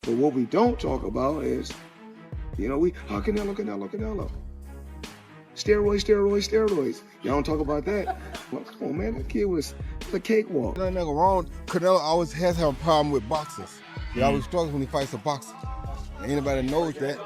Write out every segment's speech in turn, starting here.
But what we don't talk about is, Canelo. Steroids. Y'all don't talk about that. Well, come on, man. That kid was a cakewalk. Nothing wrong. Canelo always has had a problem with boxers. He always struggles when he fights a boxer. And anybody knows that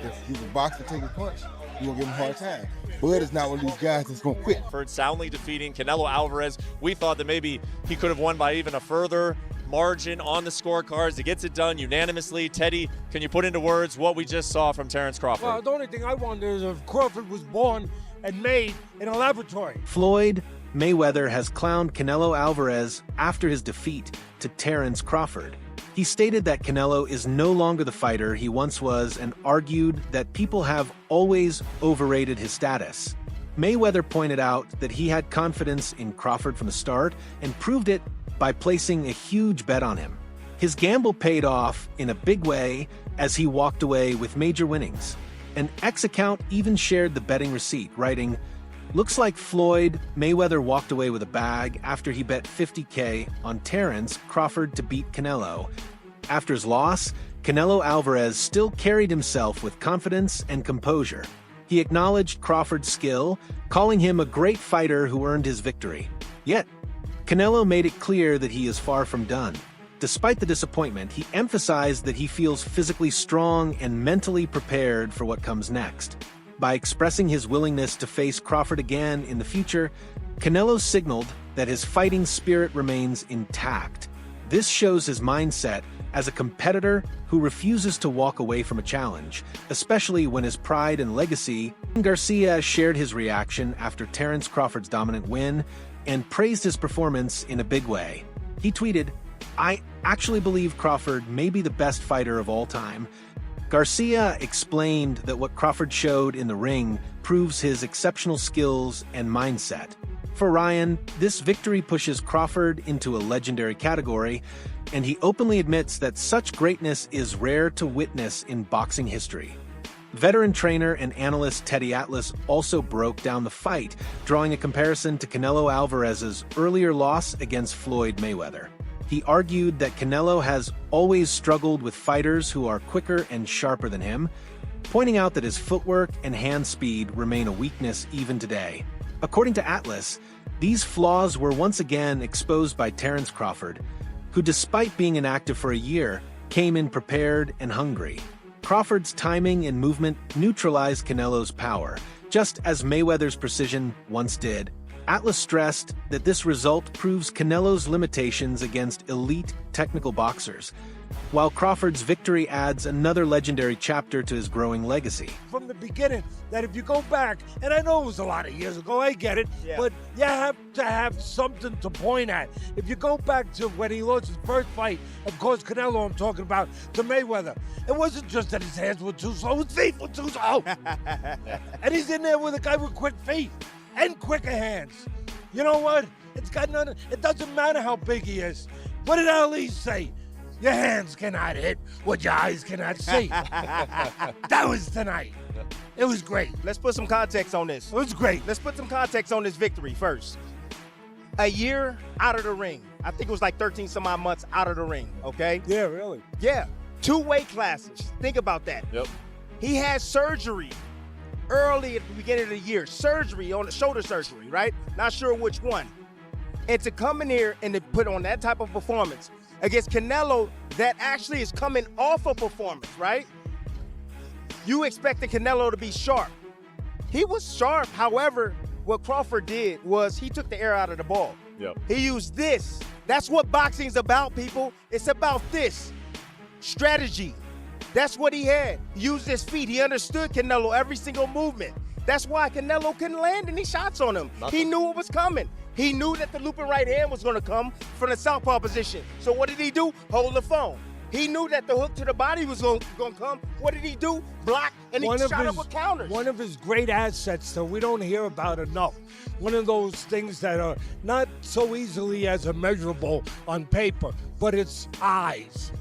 if he's a boxer take a punch, you're going to give him a hard time. Bud is not one of these guys that's going to quit. Soundly defeating Canelo Alvarez. We thought that maybe he could have won by even a further margin on the scorecards. He gets it done unanimously. Teddy, can you put into words what we just saw from Terence Crawford? Well, the only thing I wonder is if Crawford was born and made in a laboratory. Floyd Mayweather has clowned Canelo Alvarez after his defeat to Terence Crawford. He stated that Canelo is no longer the fighter he once was and argued that people have always overrated his status. Mayweather pointed out that he had confidence in Crawford from the start and proved it by placing a huge bet on him. His gamble paid off in a big way as he walked away with major winnings. An X account even shared the betting receipt, writing, "Looks like Floyd Mayweather walked away with a bag after he bet $50K on Terence Crawford to beat Canelo." After his loss, Canelo Alvarez still carried himself with confidence and composure. He acknowledged Crawford's skill, calling him a great fighter who earned his victory. Yet, Canelo made it clear that he is far from done. Despite the disappointment, he emphasized that he feels physically strong and mentally prepared for what comes next. By expressing his willingness to face Crawford again in the future, Canelo signaled that his fighting spirit remains intact. This shows his mindset as a competitor who refuses to walk away from a challenge, especially when his pride and legacy. Garcia shared his reaction after Terence Crawford's dominant win and praised his performance in a big way. He tweeted, "I actually believe Crawford may be the best fighter of all time." Garcia explained that what Crawford showed in the ring proves his exceptional skills and mindset. For Ryan, this victory pushes Crawford into a legendary category, and he openly admits that such greatness is rare to witness in boxing history. Veteran trainer and analyst Teddy Atlas also broke down the fight, drawing a comparison to Canelo Alvarez's earlier loss against Floyd Mayweather. He argued that Canelo has always struggled with fighters who are quicker and sharper than him, pointing out that his footwork and hand speed remain a weakness even today. According to Atlas, these flaws were once again exposed by Terence Crawford, who, despite being inactive for a year, came in prepared and hungry. Crawford's timing and movement neutralized Canelo's power, just as Mayweather's precision once did. Atlas stressed that this result proves Canelo's limitations against elite technical boxers, while Crawford's victory adds another legendary chapter to his growing legacy. From the beginning, that if you go back, and I know it was a lot of years ago, I get it, but you have to have something to point at. If you go back to when he lost his first fight, of course, Canelo I'm talking about, to Mayweather, it wasn't just that his hands were too slow, his feet were too slow. And he's in there with a guy with quick feet and quicker hands. You know what? It doesn't matter how big he is. What did Ali say? Your hands cannot hit what your eyes cannot see. That was tonight. It was great. Let's put some context on this. It was great. Let's put some context on this victory first. A year out of the ring. I think it was like 13 some odd months out of the ring, okay? Yeah, really. Yeah. 2 weight classes. Think about that. Yep. He had surgery early at the beginning of the year. Surgery on the shoulder surgery, right? Not sure which one. And to come in here and to put on that type of performance against Canelo that actually is coming off a performance, right? You expected Canelo to be sharp. He was sharp. However, what Crawford did was he took the air out of the ball. Yep. He used this. That's what boxing's about, people. It's about this. Strategy. That's what he had. He used his feet. He understood Canelo every single movement. That's why Canelo couldn't land any shots on him. He knew what was coming. He knew that the looping right hand was going to come from the southpaw position. So what did he do? Hold the phone. He knew that the hook to the body was going to come. What did he do? Block, and he shot up with counters. One of his great assets that we don't hear about enough. One of those things that are not so easily as immeasurable on paper, but it's eyes,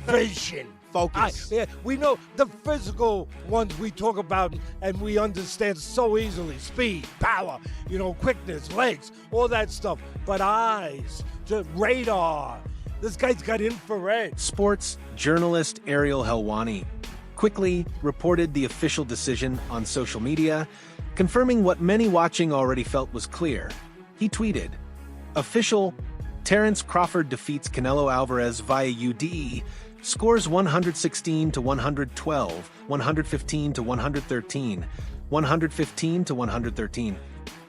vision. Focus. We know the physical ones we talk about and we understand so easily. Speed, power, quickness, legs, all that stuff. But eyes, just radar, This guy's got infrared. Sports journalist Ariel Helwani quickly reported the official decision on social media, confirming what many watching already felt was clear. He tweeted, "Official, Terence Crawford defeats Canelo Alvarez via UDE, scores 116 to 112, 115 to 113, 115 to 113.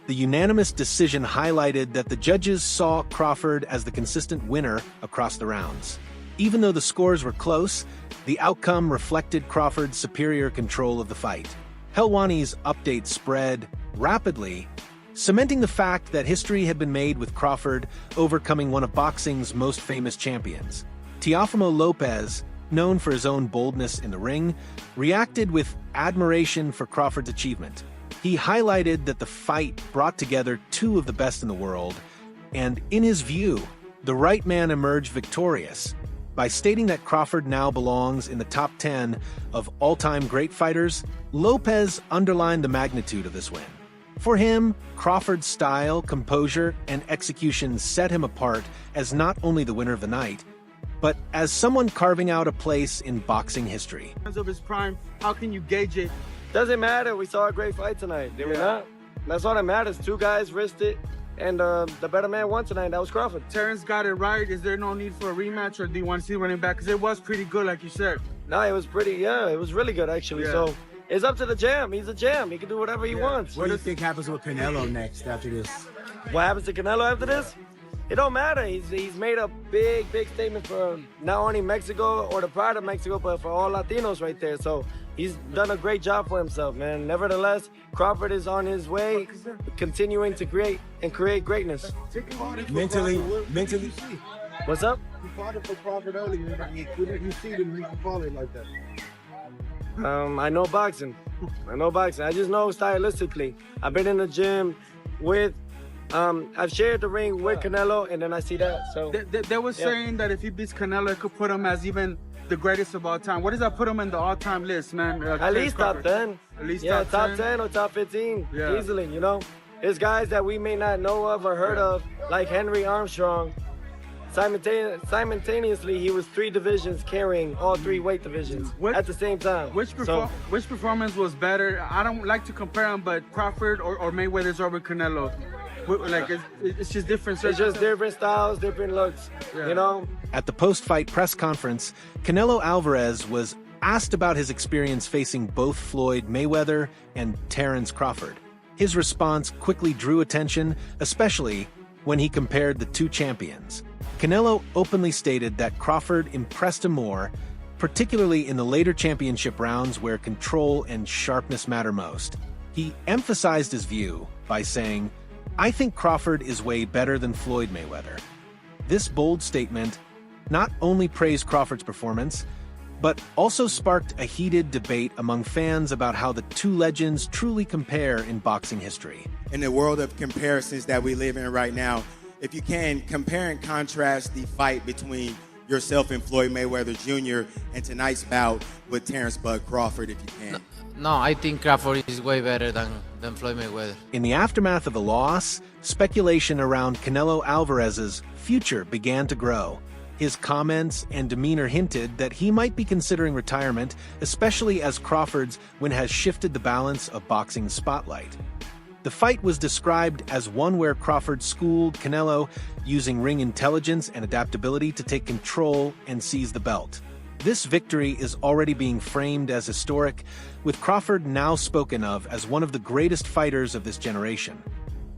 The unanimous decision highlighted that the judges saw Crawford as the consistent winner across the rounds. Even though the scores were close, the outcome reflected Crawford's superior control of the fight." Helwani's update spread rapidly, cementing the fact that history had been made with Crawford overcoming one of boxing's most famous champions. Teofimo Lopez, known for his own boldness in the ring, reacted with admiration for Crawford's achievement. He highlighted that the fight brought together two of the best in the world, and in his view, the right man emerged victorious. By stating that Crawford now belongs in the top 10 of all-time great fighters, Lopez underlined the magnitude of this win. For him, Crawford's style, composure, and execution set him apart as not only the winner of the night, but as someone carving out a place in boxing history. In terms of his prime, how can you gauge it? Doesn't matter. We saw a great fight tonight, did we not? That's all that matters. Two guys risked it, and the better man won tonight. That was Crawford. Terence got it right. Is there no need for a rematch, or do you want to see running back? Because it was pretty good, like you said. No, it was pretty, it was really good, actually. Yeah. So it's up to the jam. He's a jam. He can do whatever he wants. What do you think happens with Canelo next after this? What happens to Canelo after this? It don't matter. He's made a big statement for not only Mexico or the pride of Mexico, but for all Latinos right there. So he's done a great job for himself, man. Nevertheless, Crawford is on his way, continuing to create greatness. Mentally. What's up? You fought it for Crawford earlier. You see the reason for it like that. I know boxing. I just know stylistically. I've been in the gym with, I've shared the ring with Canelo, and then I see that. So They were saying that if he beats Canelo, it could put him as even the greatest of all time. What does that put him in the all-time list, man? At least top 10. At least top 10 or top 15, easily, you know? There's guys that we may not know of or heard of, like Henry Armstrong. Simultaneously, he was 3 divisions carrying all 3 weight divisions at the same time. Which performance was better? I don't like to compare them, but Crawford or Mayweather's over Canelo. Like, it's just different. It's just different styles, different looks, you know? At the post-fight press conference, Canelo Alvarez was asked about his experience facing both Floyd Mayweather and Terence Crawford. His response quickly drew attention, especially when he compared the two champions. Canelo openly stated that Crawford impressed him more, particularly in the later championship rounds where control and sharpness matter most. He emphasized his view by saying, "I think Crawford is way better than Floyd Mayweather." This bold statement not only praised Crawford's performance, but also sparked a heated debate among fans about how the two legends truly compare in boxing history. In the world of comparisons that we live in right now, if you can, compare and contrast the fight between yourself and Floyd Mayweather Jr. and tonight's bout with Terence Bud Crawford, if you can. No, I think Crawford is way better than Floyd Mayweather. In the aftermath of the loss, speculation around Canelo Alvarez's future began to grow. His comments and demeanor hinted that he might be considering retirement, especially as Crawford's win has shifted the balance of boxing's spotlight. The fight was described as one where Crawford schooled Canelo using ring intelligence and adaptability to take control and seize the belt. This victory is already being framed as historic, with Crawford now spoken of as one of the greatest fighters of this generation.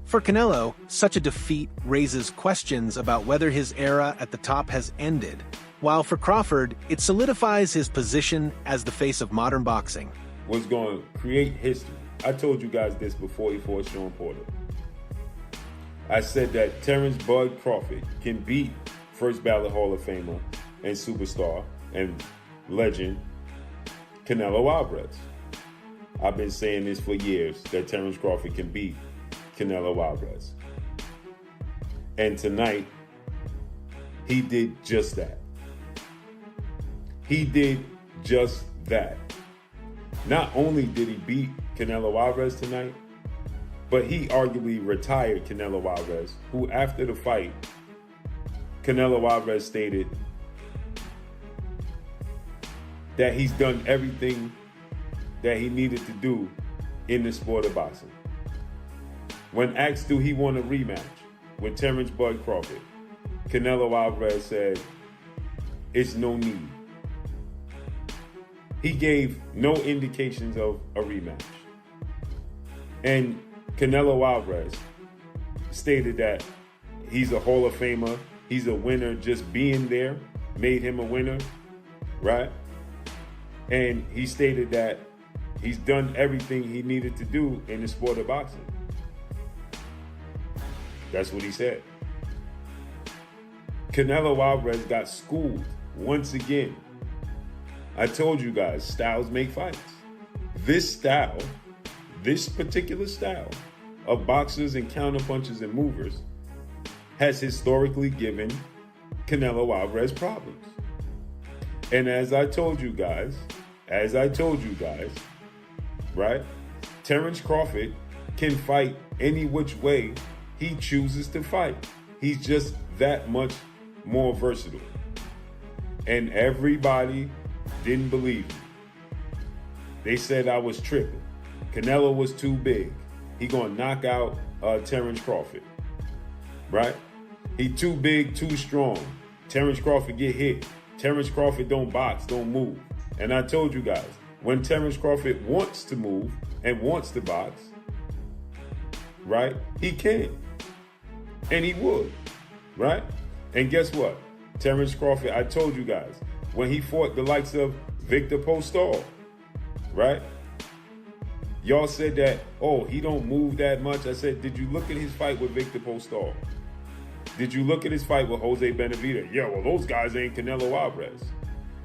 For Canelo, such a defeat raises questions about whether his era at the top has ended, while for Crawford, it solidifies his position as the face of modern boxing. Was going to create history. I told you guys this before he fought Sean Porter. I said that Terence Bud Crawford can beat first ballot Hall of Famer and superstar and legend Canelo Alvarez. I've been saying this for years, that Terence Crawford can beat Canelo Alvarez. And tonight, he did just that. He did just that. Not only did he beat Canelo Alvarez tonight, but he arguably retired Canelo Alvarez, who after the fight Canelo Alvarez stated that he's done everything that he needed to do in the sport of boxing. When asked do he want a rematch with Terence Bud Crawford, Canelo Alvarez said, it's no need. He gave no indications of a rematch. And Canelo Alvarez stated that he's a Hall of Famer, he's a winner, just being there made him a winner, right? And he stated that he's done everything he needed to do in the sport of boxing. That's what he said. Canelo Alvarez got schooled once again. I told you guys, styles make fights. This style, this particular style of boxers and counterpunchers and movers has historically given Canelo Alvarez problems. And as I told you guys, right? Terence Crawford can fight any which way he chooses to fight. He's just that much more versatile. And everybody didn't believe me. They said I was tripping. Canelo was too big. He gonna knock out Terence Crawford, right? He too big, too strong. Terence Crawford get hit. Terence Crawford don't box, don't move. And I told you guys, when Terence Crawford wants to move and wants to box, right, he can. And he would, right? And guess what? Terence Crawford, I told you guys, when he fought the likes of Victor Postol, right? Y'all said that, oh, he don't move that much. I said, did you look at his fight with Victor Postol? Did you look at his fight with Jose Benavidez? Yeah, well, those guys ain't Canelo Alvarez.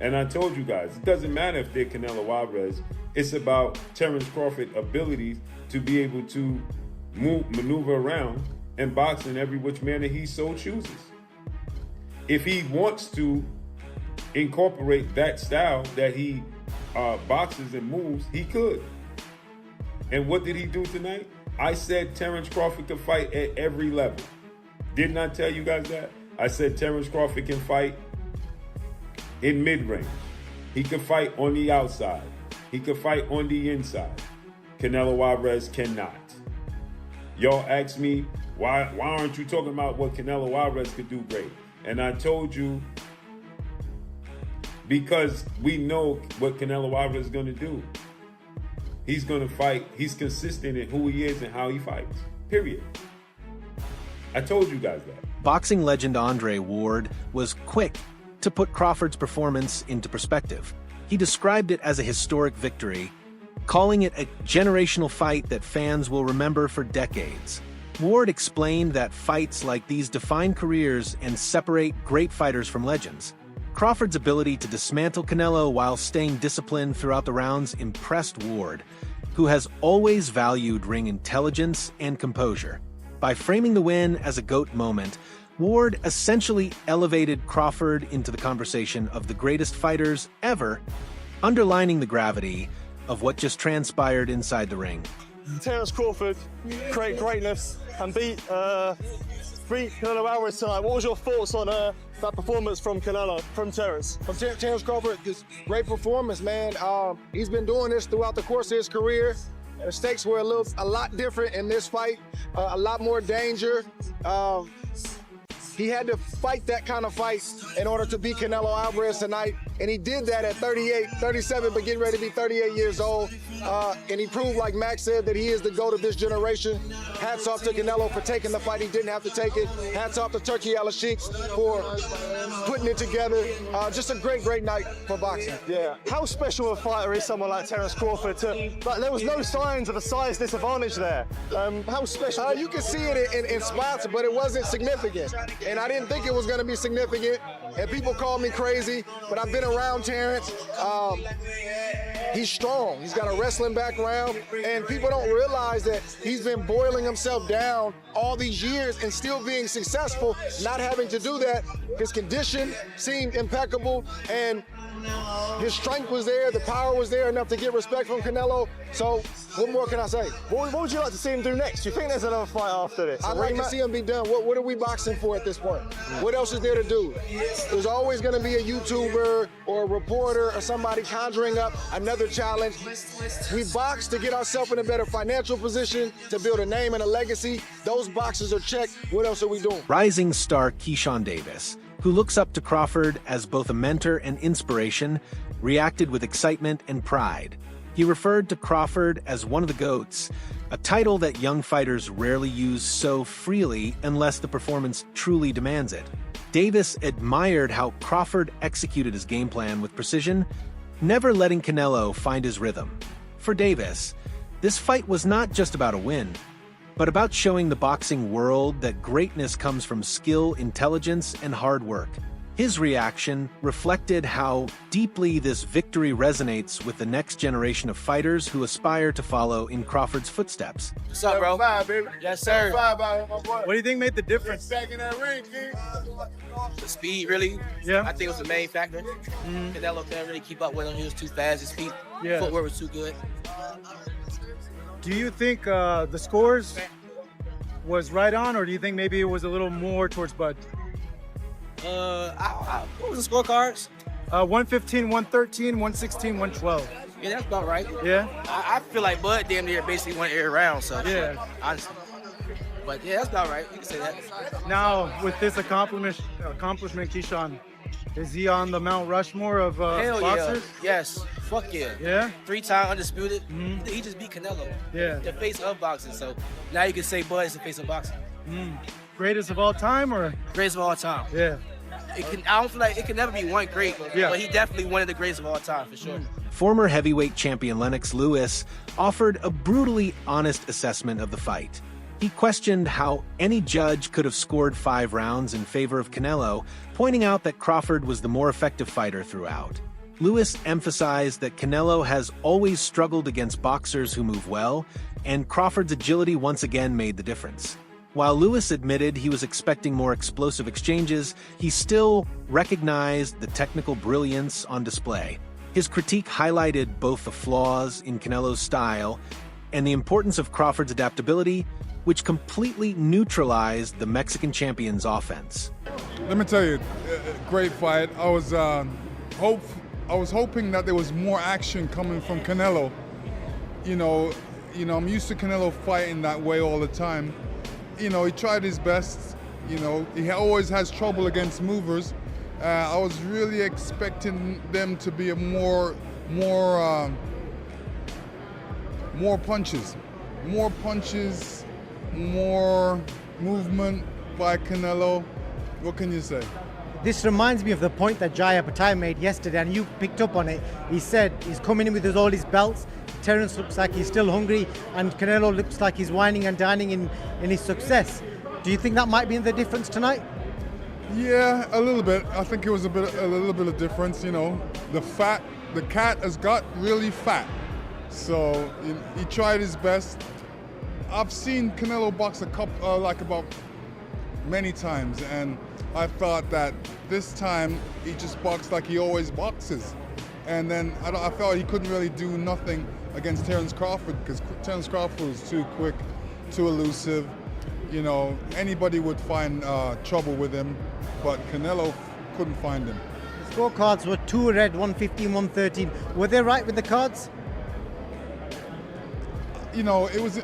And I told you guys, it doesn't matter if they're Canelo Alvarez. It's about Terence Crawford's ability to be able to maneuver around and box in every which manner he so chooses. If he wants to incorporate that style that he boxes and moves, he could. And what did he do tonight? I said Terence Crawford could fight at every level. Didn't I tell you guys that? I said Terence Crawford can fight in mid-range. He could fight on the outside. He could fight on the inside. Canelo Alvarez cannot. Y'all asked me, why aren't you talking about what Canelo Alvarez could do great? And I told you, because we know what Canelo Alvarez is going to do. He's going to fight. He's consistent in who he is and how he fights. Period. I told you guys that. Boxing legend Andre Ward was quick to put Crawford's performance into perspective. He described it as a historic victory, calling it a generational fight that fans will remember for decades. Ward explained that fights like these define careers and separate great fighters from legends. Crawford's ability to dismantle Canelo while staying disciplined throughout the rounds impressed Ward, who has always valued ring intelligence and composure. By framing the win as a GOAT moment, Ward essentially elevated Crawford into the conversation of the greatest fighters ever, underlining the gravity of what just transpired inside the ring. Terence Crawford create greatness and beat Canelo Alvarez tonight. What was your thoughts on that performance from Terence? From Terence Crawford, just great performance, man. He's been doing this throughout the course of his career. The stakes were a lot different in this fight, a lot more danger. He had to fight that kind of fight in order to beat Canelo Alvarez tonight, and he did that at 37, but getting ready to be 38 years old. And he proved, like Max said, that he is the GOAT of this generation. Hats off to Canelo for taking the fight. He didn't have to take it. Hats off to Turkey Al-Sheikh for putting it together. Just a great, great night for boxing. Yeah. How special a fighter is someone like Terence Crawford? There was no signs of a size disadvantage there. How special? You can see it in spots, but it wasn't significant. And I didn't think it was going to be significant. And people call me crazy, but I've been around Terence. He's strong. He's got a wrestling background, and people don't realize that he's been boiling himself down all these years and still being successful, not having to do that. His condition seemed impeccable, and his strength was there, the power was there enough to get respect from Canelo. So what more can I say? What would you like to see him do next? Do you think there's another fight after this? I'd like to see him be done. What are we boxing for at this point? What else is there to do? There's always going to be a YouTuber or a reporter or somebody conjuring up another challenge. We box to get ourselves in a better financial position, to build a name and a legacy. Those boxes are checked. What else are we doing? Rising star Keyshawn Davis, who looks up to Crawford as both a mentor and inspiration, reacted with excitement and pride. He referred to Crawford as one of the GOATs, a title that young fighters rarely use so freely unless the performance truly demands it. Davis admired how Crawford executed his game plan with precision, never letting Canelo find his rhythm. For Davis, this fight was not just about a win, but about showing the boxing world that greatness comes from skill, intelligence, and hard work. His reaction reflected how deeply this victory resonates with the next generation of fighters who aspire to follow in Crawford's footsteps. What's up, bro? Baby. Yes, sir. What do you think made the difference? Back in that ring, King. The speed, really. Yeah. I think it was the main factor. Canelo couldn't really keep up with him. He was too fast. His feet, footwork was too good. Do you think the scores was right on, or do you think maybe it was a little more towards Bud? What was the scorecards? 115, 113, 116, 112. Yeah, that's about right. Yeah? I feel like Bud damn near basically won every round, so Yeah. honestly. But yeah, that's about right. You can say that. Now, with this accomplishment, Keyshawn, is he on the Mount Rushmore of Hell boxers? yeah. Yes. Fuck yeah. Yeah? 3-time undisputed. He just beat Canelo. Yeah. The face of boxing. So now you can say Bud is the face of boxing. Greatest of all time, or? Greatest of all time. Yeah. I don't feel like it can never be one great, Yeah. but he definitely one of the greatest of all time for sure. Former heavyweight champion Lennox Lewis offered a brutally honest assessment of the fight. He questioned how any judge could have scored 5 rounds in favor of Canelo, pointing out that Crawford was the more effective fighter throughout. Lewis emphasized that Canelo has always struggled against boxers who move well, and Crawford's agility once again made the difference. While Lewis admitted he was expecting more explosive exchanges, he still recognized the technical brilliance on display. His critique highlighted both the flaws in Canelo's style and the importance of Crawford's adaptability, which completely neutralized the Mexican champion's offense. Let me tell you, great fight. I was hoping that there was more action coming from Canelo. You know, I'm used to Canelo fighting that way all the time. He tried his best. He always has trouble against movers. I was really expecting them to be more punches, more movement by Canelo. What can you say? This reminds me of the point that Jaya Patai made yesterday, and you picked up on it. He said he's coming in with all his belts. Terence looks like he's still hungry, and Canelo looks like he's whining and dining in his success. Do you think that might be the difference tonight? Yeah, a little bit. I think it was a little bit of difference. The cat has got really fat, so he tried his best. I've seen Canelo box about many times, and I thought that this time he just boxed like he always boxes. And then I felt he couldn't really do nothing against Terence Crawford because Terence Crawford was too quick, too elusive. Anybody would find trouble with him, but Canelo couldn't find him. The scorecards were 2 red, 115, 113. Were they right with the cards? It was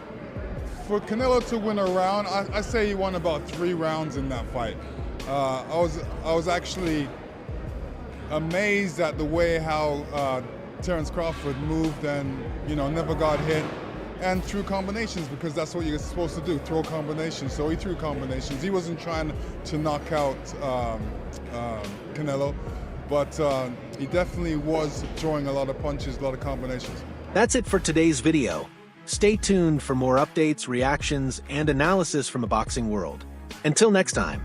for Canelo to win a round. I say he won about 3 rounds in that fight. I was actually amazed at the way how Terence Crawford moved and never got hit, and threw combinations, because that's what you're supposed to do, throw combinations. So he threw combinations. He wasn't trying to knock out Canelo, but he definitely was throwing a lot of punches, a lot of combinations. That's it for today's video. Stay tuned for more updates, reactions, and analysis from the boxing world. Until next time.